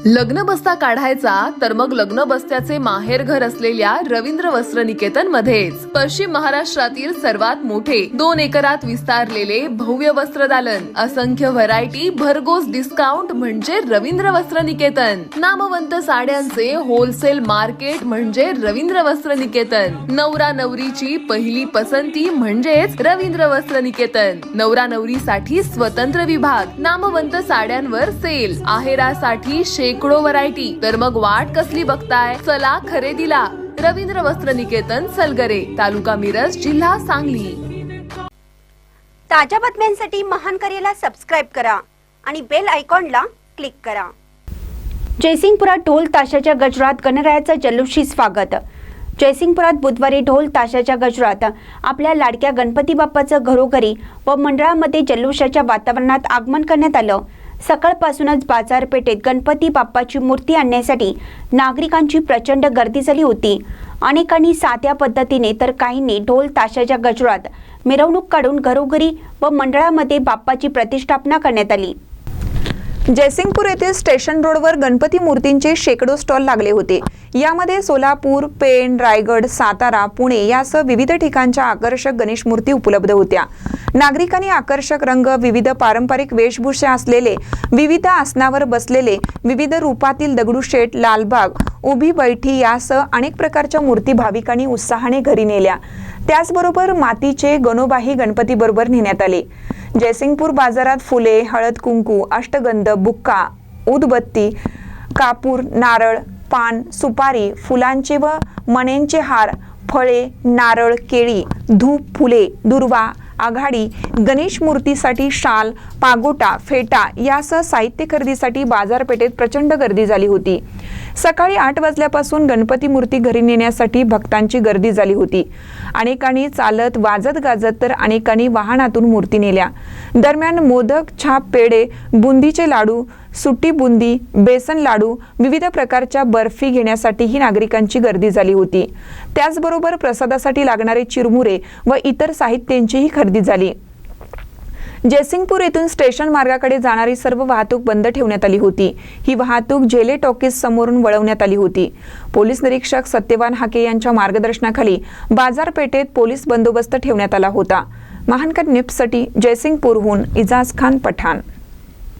लग्न बस्ता काढायचा तर मग लग्न बस्त्याचे माहेर घर असलेल्या रवींद्र वस्त्र निकेतन मध्येच पश्चिम महाराष्ट्रातील सर्वात मोठे 2 एकरात विस्तारलेले भव्य वस्त्रदालन, असंख्य व्हरायटी, भरघोस डिस्काउंट म्हणजे रवींद्र वस्त्र निकेतन। नामवंत साड्यांचे होलसेल मार्केट म्हणजे रवींद्र वस्त्र निकेतन। नवरा नवरीची पहिली पसंती म्हणजेच रवींद्र वस्त्र निकेतन। नवरा नवरीसाठी स्वतंत्र विभाग, नामवंत साड्यांवर सेल, आहेरासाठी शेकडो व्हरायटी। तर मग वाट कसली बघताय, चला खरेदीला। रवींद्र वस्त्र निकेतन, सलगरे, तालुका मिरज, जिल्हा सांगली। ताज्या बातम्यांसाठी महान करेला सबस्क्राइब करा आणि बेल आयकॉनला क्लिक करा। जयसिंगपुरात ढोल ताशाच्या गजरात गणरायाचं जल्लोषी स्वागत। जयसिंगपुरात बुधवारी ढोल ताशाच्या गजरात आपल्या लाडक्या गणपती बाप्पाचं घरोघरी व मंडळामध्ये जल्लोषाच्या वातावरणात आगमन करण्यात आलं। सकाळपासूनच बाजारपेठेत गणपती बाप्पाची मूर्ती आणण्यासाठी नागरिकांची प्रचंड गर्दी झाली होती। अनेकांनी साध्या पद्धतीने तर काहींनी ढोल ताशाच्या गजरात मिरवणूक काढून घरोघरी व मंडळामध्ये बाप्पाची प्रतिष्ठापना करण्यात आली। जयसिंगपूर येथील स्टेशन रोडवर गणपती मूर्तींचे शेकडो स्टॉल लागले होते। यामध्ये सोलापूर, पेण, रायगड, सातारा, पुणे यासह विविध ठिकाणच्या आकर्षक गणेश मूर्ती उपलब्ध होत्या। नागरिकांनी आकर्षक रंग, विविध पारंपरिक वेशभूषा असलेले, विविध आसनावर बसलेले, विविध रूपातील दगडूशेठ, लालबाग, उभी बैठी यासह अनेक प्रकारच्या मूर्ती भाविकांनी उत्साहाने घरी नेल्या। त्याचबरोबर मातीचे गणोबाही गणपती बरोबर नेण्यात आले। जयसिंगपूर बाजारात फुले, हळद कुंकू, अष्टगंध, बुक्का, उदबत्ती, कापूर, नारळ, पान, सुपारी, फुलांचे व मण्यांचे हार, फळे, नारळ, केळी, धूप, फुले, दुर्वा, आघाडी, गणेश मूर्तीसाठी शाल, पागोटा, फेटा यासह साहित्य खरेदीसाठी बाजारपेठेत प्रचंड गर्दी झाली होती। सकाळी 8 वाजल्यापासून गणपती मूर्ती घरी नेण्यासाठी भक्तांची गर्दी झाली होती। अनेकांनी चालत, वाजत गाजत तर अनेकांनी वाहनातून मूर्ती नेल्या। दरम्यान मोदक, छाप, पेढे, बुंदीचे लाडू, सुट्टी बुंदी, बेसन लाडू, विविध प्रकारच्या बर्फी घेण्यासाठीही नागरिकांची गर्दी झाली होती। त्याचबरोबर प्रसादासाठी लागणारे चिरमुरे व इतर साहित्यांचीही खरेदी झाली। जयसिंगपूर येथून स्टेशन मार्गाकडे जाणारी सर्व वाहतूक बंद ठेवण्यात आली होती। ही वाहतूक जेले टॉकीज समोरून वळवण्यात आली होती। पोलीस निरीक्षक सत्यवान हाके यांच्या मार्गदर्शनाखाली बाजारपेठेत पोलीस बंदोबस्त ठेवण्यात आला होता। महानकर न्यूजसाठी जयसिंगपूरहून इजाज खान पठाण।